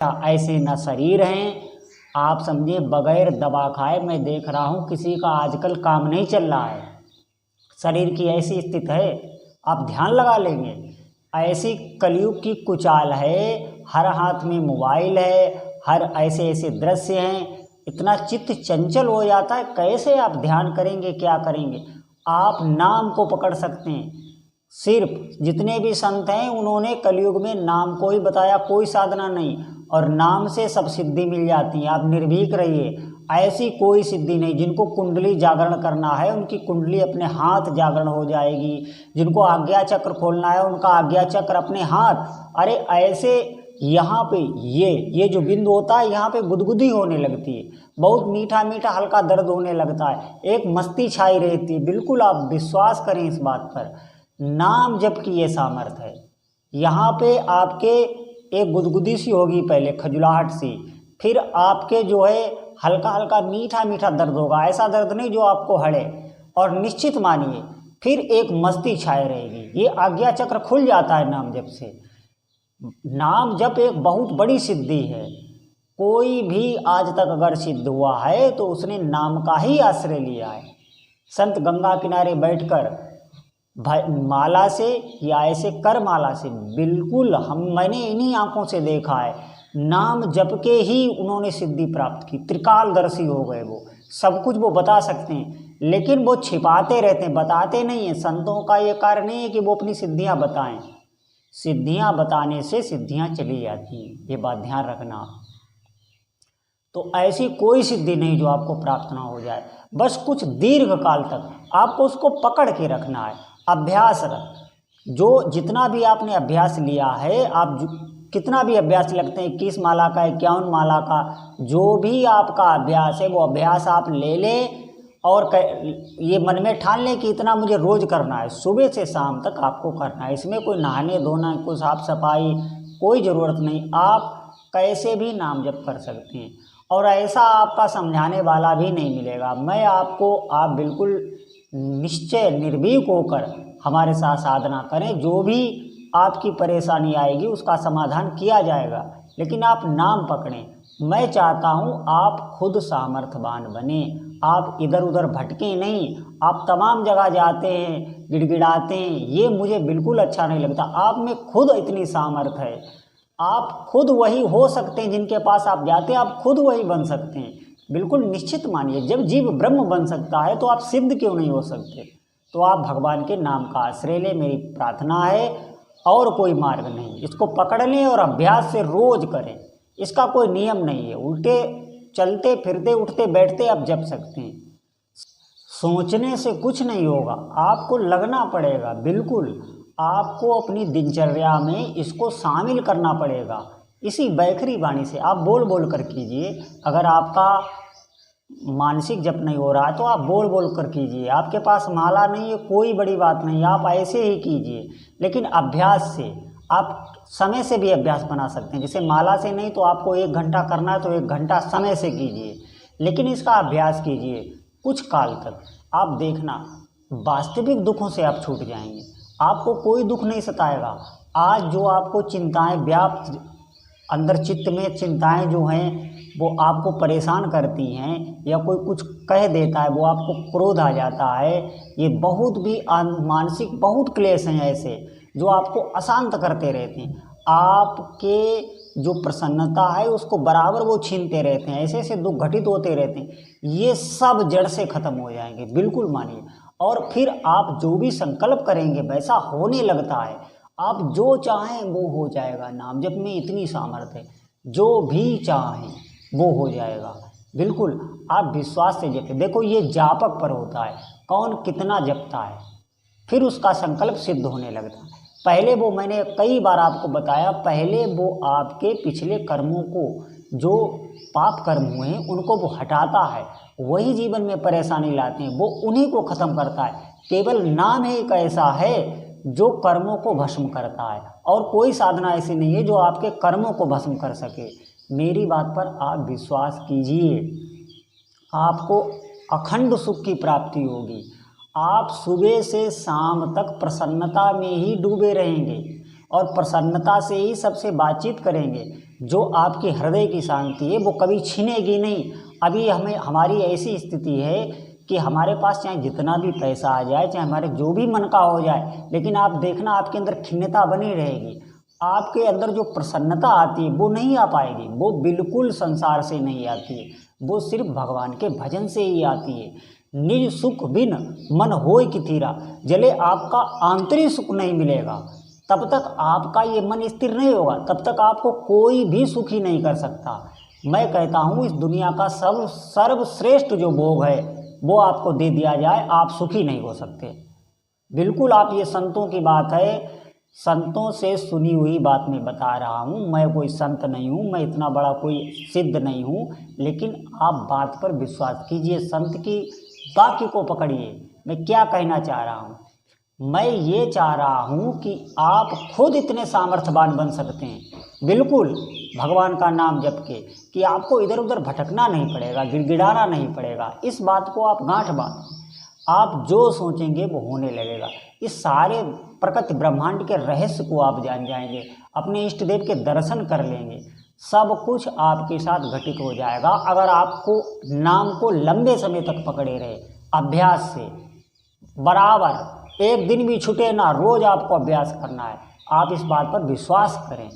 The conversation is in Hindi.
ऐसे न शरीर हैं। आप समझे बगैर दवा खाए मैं देख रहा हूँ किसी का आजकल काम नहीं चल रहा है। शरीर की ऐसी स्थिति है, आप ध्यान लगा लेंगे। ऐसी कलयुग की कुचाल है, हर हाथ में मोबाइल है, हर ऐसे ऐसे दृश्य हैं, इतना चित्त चंचल हो जाता है। कैसे आप ध्यान करेंगे, क्या करेंगे? आप नाम को पकड़ सकते हैं। सिर्फ जितने भी संत हैं उन्होंने कलयुग में नाम को ही बताया, कोई साधना नहीं, और नाम से सब सिद्धि मिल जाती है। आप निर्भीक रहिए, ऐसी कोई सिद्धि नहीं। जिनको कुंडली जागरण करना है उनकी कुंडली अपने हाथ जागरण हो जाएगी, जिनको आज्ञा चक्र खोलना है उनका आज्ञा चक्र अपने हाथ। अरे ऐसे यहाँ पे ये जो बिंदु होता है यहाँ पे गुदगुदी होने लगती है, बहुत मीठा मीठा हल्का दर्द होने लगता है, एक मस्ती छाई रहती है। बिल्कुल आप विश्वास करें इस बात पर, नाम जप की ये सामर्थ्य है। यहाँ पे आपके एक गुदगुदी सी होगी, पहले खजुलाहट सी, फिर आपके जो है हल्का हल्का मीठा मीठा दर्द होगा, ऐसा दर्द नहीं जो आपको हड़े, और निश्चित मानिए फिर एक मस्ती छाए रहेगी। ये आज्ञा चक्र खुल जाता है नाम जप से। नाम जप एक बहुत बड़ी सिद्धि है। कोई भी आज तक अगर सिद्ध हुआ है तो उसने नाम का ही आश्रय लिया है। संत गंगा किनारे बैठकर माला से या ऐसे कर माला से, बिल्कुल मैंने इन्हीं आंखों से देखा है, नाम जप के ही उन्होंने सिद्धि प्राप्त की। त्रिकालदर्शी हो गए वो, सब कुछ वो बता सकते हैं, लेकिन वो छिपाते रहते हैं, बताते नहीं हैं। संतों का ये कार्य नहीं है कि वो अपनी सिद्धियां बताएं, सिद्धियां बताने से सिद्धियां चली जाती हैं, ये बात ध्यान रखना। तो ऐसी कोई सिद्धि नहीं जो आपको प्राप्त ना हो जाए, बस कुछ दीर्घ काल तक आपको उसको पकड़ के रखना है। अभ्यास जो जितना भी आपने अभ्यास लिया है, आप कितना भी अभ्यास लगते हैं, 21 माला का, 51 माला का, जो भी आपका अभ्यास है वो अभ्यास आप ले लें और ये मन में ठान लें कि इतना मुझे रोज करना है, सुबह से शाम तक आपको करना है। इसमें कोई नहाने धोना, कोई साफ सफाई, कोई ज़रूरत नहीं। आप कैसे भी नाम जप कर सकते हैं, और ऐसा आपका समझाने वाला भी नहीं मिलेगा। मैं आपको, आप बिल्कुल निश्चय निर्भीक होकर हमारे साथ साधना करें, जो भी आपकी परेशानी आएगी उसका समाधान किया जाएगा, लेकिन आप नाम पकड़ें। मैं चाहता हूं आप खुद सामर्थ्यवान बने, आप इधर उधर भटकें नहीं। आप तमाम जगह जाते हैं, गिड़गिड़ाते हैं, ये मुझे बिल्कुल अच्छा नहीं लगता। आप में खुद इतनी सामर्थ्य है, आप खुद वही हो सकते हैं जिनके पास आप जाते हैं, आप खुद वही बन सकते हैं। बिल्कुल निश्चित मानिए, जब जीव ब्रह्म बन सकता है तो आप सिद्ध क्यों नहीं हो सकते? तो आप भगवान के नाम का आश्रय लें, मेरी प्रार्थना है, और कोई मार्ग नहीं। इसको पकड़ लें और अभ्यास से रोज करें, इसका कोई नियम नहीं है। उल्टे चलते फिरते उठते बैठते आप जप सकते हैं। सोचने से कुछ नहीं होगा, आपको लगना पड़ेगा। बिल्कुल आपको अपनी दिनचर्या में इसको शामिल करना पड़ेगा। इसी बैखरी वाणी से आप बोल बोल कर कीजिए। अगर आपका मानसिक जप नहीं हो रहा है तो आप बोल बोल कर कीजिए। आपके पास माला नहीं है, कोई बड़ी बात नहीं, आप ऐसे ही कीजिए। लेकिन अभ्यास से आप समय से भी अभ्यास बना सकते हैं। जैसे माला से नहीं तो आपको 1 घंटा करना है तो 1 घंटा समय से कीजिए, लेकिन इसका अभ्यास कीजिए कुछ काल तक। आप देखना वास्तविक दुखों से आप छूट जाएंगे, आपको कोई दुख नहीं सताएगा। आज जो आपको चिंताएं व्याप्त, अंदर चित्त में चिंताएं जो हैं वो आपको परेशान करती हैं, या कोई कुछ कह देता है वो आपको क्रोध आ जाता है, ये बहुत भी मानसिक बहुत क्लेश हैं ऐसे जो आपको अशांत करते रहते हैं। आपके जो प्रसन्नता है उसको बराबर वो छीनते रहते हैं, ऐसे ऐसे दुख घटित होते रहते हैं। ये सब जड़ से ख़त्म हो जाएंगे, बिल्कुल मानिए। और फिर आप जो भी संकल्प करेंगे वैसा होने लगता है, आप जो चाहें वो हो जाएगा। नाम जप में इतनी सामर्थ्य है, जो भी चाहें वो हो जाएगा। बिल्कुल आप विश्वास से जपें। देखो ये जापक पर होता है, कौन कितना जपता है, फिर उसका संकल्प सिद्ध होने लगता है। पहले वो, मैंने कई बार आपको बताया, पहले वो आपके पिछले कर्मों को, जो पाप कर्म हुए हैं उनको वो हटाता है, वही जीवन में परेशानी लाते हैं, वो उन्हीं को ख़त्म करता है। केवल नाम ही एक ऐसा है जो कर्मों को भस्म करता है, और कोई साधना ऐसी नहीं है जो आपके कर्मों को भस्म कर सके। मेरी बात पर आप विश्वास कीजिए, आपको अखंड सुख की प्राप्ति होगी। आप सुबह से शाम तक प्रसन्नता में ही डूबे रहेंगे, और प्रसन्नता से ही सबसे बातचीत करेंगे। जो आपकी हृदय की शांति है वो कभी छिनेगी नहीं। अभी हमारी ऐसी स्थिति है कि हमारे पास चाहे जितना भी पैसा आ जाए, चाहे हमारे जो भी मन का हो जाए, लेकिन आप देखना आपके अंदर खिन्नता बनी रहेगी। आपके अंदर जो प्रसन्नता आती है वो नहीं आ पाएगी, वो बिल्कुल संसार से नहीं आती है, वो सिर्फ भगवान के भजन से ही आती है। निज सुख बिन मन होय कि थीरा, जले आपका आंतरिक सुख नहीं मिलेगा तब तक आपका ये मन स्थिर नहीं होगा, तब तक आपको कोई भी सुखी नहीं कर सकता। मैं कहता हूँ इस दुनिया का सर्वश्रेष्ठ जो भोग है वो आपको दे दिया जाए, आप सुखी नहीं हो सकते। बिल्कुल आप ये संतों की बात है, संतों से सुनी हुई बात मैं बता रहा हूँ। मैं कोई संत नहीं हूँ, मैं इतना बड़ा कोई सिद्ध नहीं हूँ, लेकिन आप बात पर विश्वास कीजिए, संत की वाक्य को पकड़िए। मैं क्या कहना चाह रहा हूँ, मैं ये चाह रहा हूँ कि आप खुद इतने सामर्थ्यवान बन सकते हैं, बिल्कुल भगवान का नाम जप के, कि आपको इधर उधर भटकना नहीं पड़ेगा, गिड़गिड़ाना नहीं पड़ेगा। इस बात को आप गांठ बांधिए, आप जो सोचेंगे वो होने लगेगा। इस सारे प्रकृति ब्रह्मांड के रहस्य को आप जान जाएंगे, अपने इष्ट देव के दर्शन कर लेंगे, सब कुछ आपके साथ घटित हो जाएगा। अगर आपको नाम को लंबे समय तक पकड़े रहे, अभ्यास से बराबर, एक दिन भी छूटे ना, रोज आपको अभ्यास करना है। आप इस बात पर विश्वास करें।